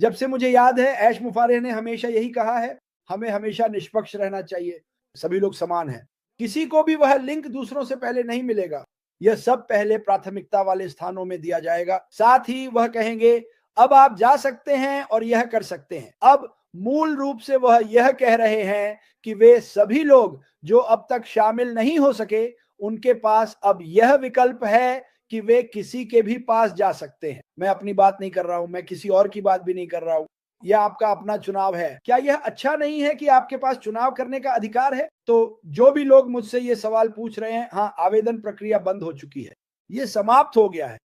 जब से मुझे याद है ऐश मुफारिह ने हमेशा यही कहा है, हमें हमेशा निष्पक्ष रहना चाहिए, सभी लोग समान हैं। किसी को भी वह लिंक दूसरों से पहले नहीं मिलेगा, यह सब पहले प्राथमिकता वाले स्थानों में दिया जाएगा। साथ ही वह कहेंगे अब आप जा सकते हैं और यह कर सकते हैं। अब मूल रूप से वह यह कह रहे हैं कि वे सभी लोग जो अब तक शामिल नहीं हो सके, उनके पास अब यह विकल्प है कि वे किसी के भी पास जा सकते हैं। मैं अपनी बात नहीं कर रहा हूं, मैं किसी और की बात भी नहीं कर रहा हूं। यह आपका अपना चुनाव है। क्या यह अच्छा नहीं है कि आपके पास चुनाव करने का अधिकार है? तो जो भी लोग मुझसे ये सवाल पूछ रहे हैं, हाँ, आवेदन प्रक्रिया बंद हो चुकी है। ये समाप्त हो गया है।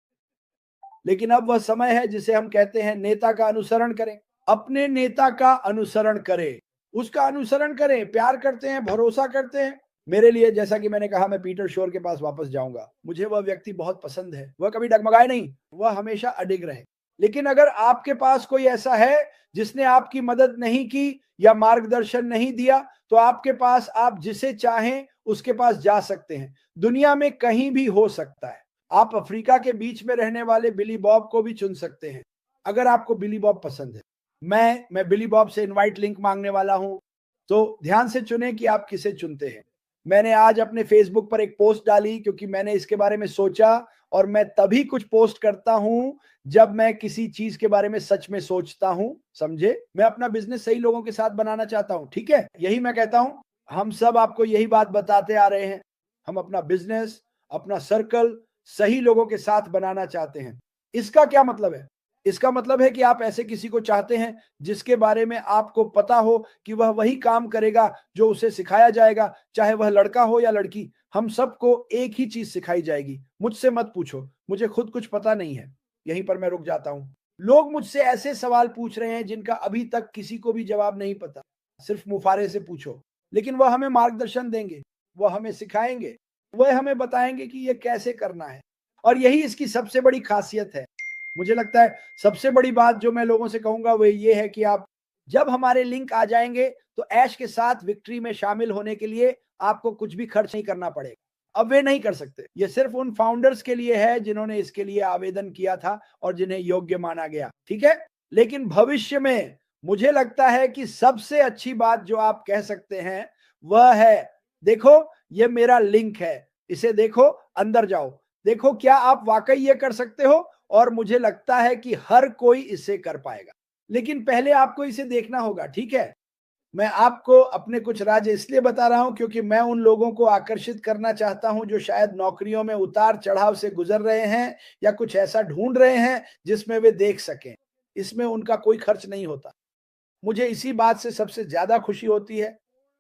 लेकिन अब वह समय है जिसे हम कहते हैं नेता का अनुसरण करें। अपने नेता का अनुसरण करें, उसका अनुसरण करें। प्यार करते हैं, भरोसा करते हैं। मेरे लिए, जैसा कि मैंने कहा, मैं पीटर शोर के पास वापस जाऊंगा। मुझे वह व्यक्ति बहुत पसंद है। वह कभी डगमगाए नहीं, वह हमेशा अडिग रहे। लेकिन अगर आपके पास कोई ऐसा है जिसने आपकी मदद नहीं की या मार्गदर्शन नहीं दिया, तो आपके पास, आप जिसे चाहें उसके पास जा सकते हैं। दुनिया में कहीं भी हो सकता है। आप अफ्रीका के बीच में रहने वाले बिली बॉब को भी चुन सकते हैं, अगर आपको बिली बॉब पसंद है। मैं बिली बॉब से इनवाइट लिंक मांगने वाला हूं, तो ध्यान से चुनें कि आप किसे चुनते हैं। मैंने आज अपने फेसबुक पर एक पोस्ट डाली क्योंकि मैंने इसके बारे में सोचा, और मैं तभी कुछ पोस्ट करता हूं जब मैं किसी चीज के बारे में सच में सोचता हूं। समझे? मैं अपना बिजनेस सही लोगों के साथ बनाना चाहता हूं, ठीक है? यही मैं कहता हूं। हम सब आपको यही बात बताते आ रहे हैं। हम अपना बिजनेस, अपना सर्कल सही लोगों के साथ बनाना चाहते हैं। इसका क्या मतलब है? इसका मतलब है कि आप ऐसे किसी को चाहते हैं जिसके बारे में आपको पता हो कि वह वही काम करेगा जो उसे सिखाया जाएगा, चाहे वह लड़का हो या लड़की। हम सबको एक ही चीज सिखाई जाएगी। मुझसे मत पूछो, मुझे खुद कुछ पता नहीं है। यहीं पर मैं रुक जाता हूं। लोग मुझसे ऐसे सवाल पूछ रहे हैं जिनका अभी तक किसी को भी जवाब नहीं पता। सिर्फ मुफारे से पूछो, लेकिन वह हमें मार्गदर्शन देंगे, वह हमें सिखाएंगे, वह हमें बताएंगे कि यह कैसे करना है। और यही इसकी सबसे बड़ी खासियत है। मुझे लगता है सबसे बड़ी बात जो मैं लोगों से कहूंगा वो ये है कि आप जब हमारे लिंक आ जाएंगे, तो ऐश के साथ विक्ट्री में शामिल होने के लिए आपको कुछ भी खर्च नहीं करना पड़ेगा। अब वे नहीं कर सकते। ये सिर्फ उन फाउंडर्स के लिए है जिन्होंने इसके लिए आवेदन किया था और जिन्हें योग्य माना गया, ठीक है? लेकिन भविष्य में मुझे लगता है कि सबसे अच्छी बात जो आप कह सकते हैं वह है, देखो ये मेरा लिंक है, इसे देखो, अंदर जाओ, देखो क्या आप वाकई ये कर सकते हो। और मुझे लगता है कि हर कोई इसे कर पाएगा। लेकिन पहले आपको इसे देखना होगा, ठीक है? मैं आपको अपने कुछ राज इसलिए बता रहा हूं क्योंकि मैं उन लोगों को आकर्षित करना चाहता हूं जो शायद नौकरियों में उतार चढ़ाव से गुजर रहे हैं या कुछ ऐसा ढूंढ रहे हैं जिसमें वे देख सकें। इसमें उनका कोई खर्च नहीं होता। मुझे इसी बात से सबसे ज्यादा खुशी होती है।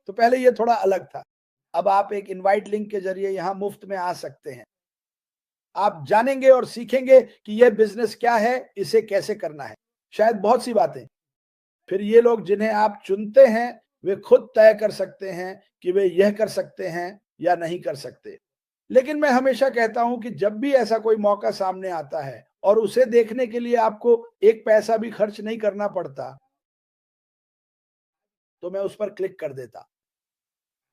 तो पहले ये थोड़ा अलग था। अब आप एक इनवाइट लिंक के जरिए यहां मुफ्त में आ सकते हैं। आप जानेंगे और सीखेंगे कि यह बिजनेस क्या है, इसे कैसे करना है, शायद बहुत सी बातें। फिर ये लोग जिन्हें आप चुनते हैं, वे खुद तय कर सकते हैं कि वे यह कर सकते हैं या नहीं कर सकते। लेकिन मैं हमेशा कहता हूं कि जब भी ऐसा कोई मौका सामने आता है और उसे देखने के लिए आपको एक पैसा भी खर्च नहीं करना पड़ता, तो मैं उस पर क्लिक कर देता।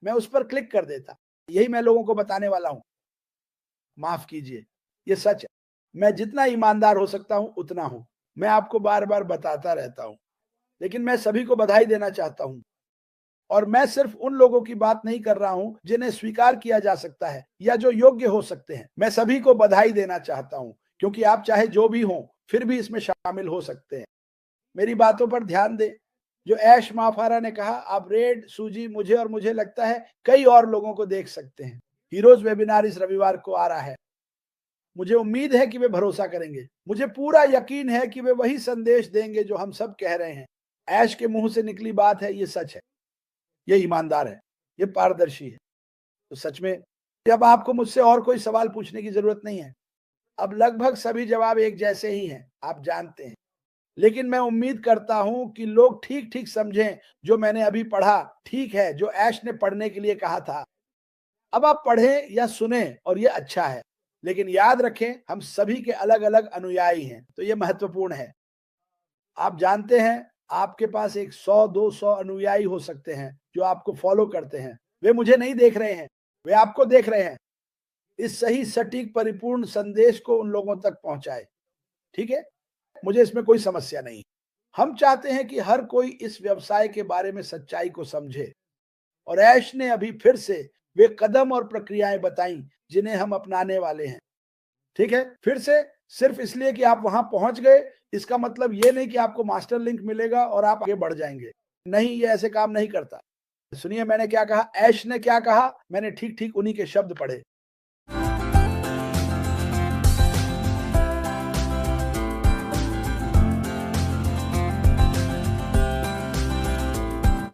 मैं उस पर क्लिक कर देता। यही मैं लोगों को बताने वाला हूं। माफ कीजिए, ये सच है। मैं जितना ईमानदार हो सकता हूं उतना हूं। मैं आपको बार बार बताता रहता हूं। लेकिन मैं सभी को बधाई देना चाहता हूं। और मैं सिर्फ उन लोगों की बात नहीं कर रहा हूं जिन्हें स्वीकार किया जा सकता है या जो योग्य हो सकते हैं। मैं सभी को बधाई देना चाहता हूं, क्योंकि आप चाहे जो भी हों फिर भी इसमें शामिल हो सकते हैं। मेरी बातों पर ध्यान दें। जो ऐश माफारा ने कहा, आप रेड, सूजी, मुझे और मुझे लगता है कई और लोगों को देख सकते हैं। हीरोज वेबिनार इस रविवार को आ रहा है। मुझे उम्मीद है कि वे भरोसा करेंगे। मुझे पूरा यकीन है कि वे वही संदेश देंगे जो हम सब कह रहे हैं। ऐश के मुंह से निकली बात है, ये सच है, ये ईमानदार है, ये पारदर्शी है। तो सच में अब आपको मुझसे और कोई सवाल पूछने की जरूरत नहीं है। अब लगभग सभी जवाब एक जैसे ही हैं, आप जानते हैं। लेकिन मैं उम्मीद करता हूं कि लोग ठीक ठीक समझें जो मैंने अभी पढ़ा, ठीक है, जो ऐश ने पढ़ने के लिए कहा था। अब आप पढ़ें या सुने और ये अच्छा है। लेकिन याद रखें, हम सभी के अलग अलग अनुयायी हैं, तो ये महत्वपूर्ण है। आप जानते हैं, आपके पास एक 100-200 अनुयायी हो सकते हैं जो आपको फॉलो करते हैं। वे मुझे नहीं देख रहे हैं, वे आपको देख रहे हैं। इस सही, सटीक, परिपूर्ण संदेश को उन लोगों तक पहुंचाए, ठीक है? मुझे इसमें कोई समस्या नहीं। हम चाहते हैं कि हर कोई इस व्यवसाय के बारे में सच्चाई को समझे और ऐश ने अभी फिर से वे कदम और प्रक्रियाएं बताई जिन्हें हम अपनाने वाले हैं। ठीक है, फिर से सिर्फ इसलिए कि आप वहां पहुंच गए इसका मतलब ये नहीं कि आपको मास्टर लिंक मिलेगा और आप आगे बढ़ जाएंगे। नहीं, ये ऐसे काम नहीं करता। सुनिए मैंने क्या कहा, ऐश ने क्या कहा, मैंने ठीक ठीक उन्हीं के शब्द पढ़े।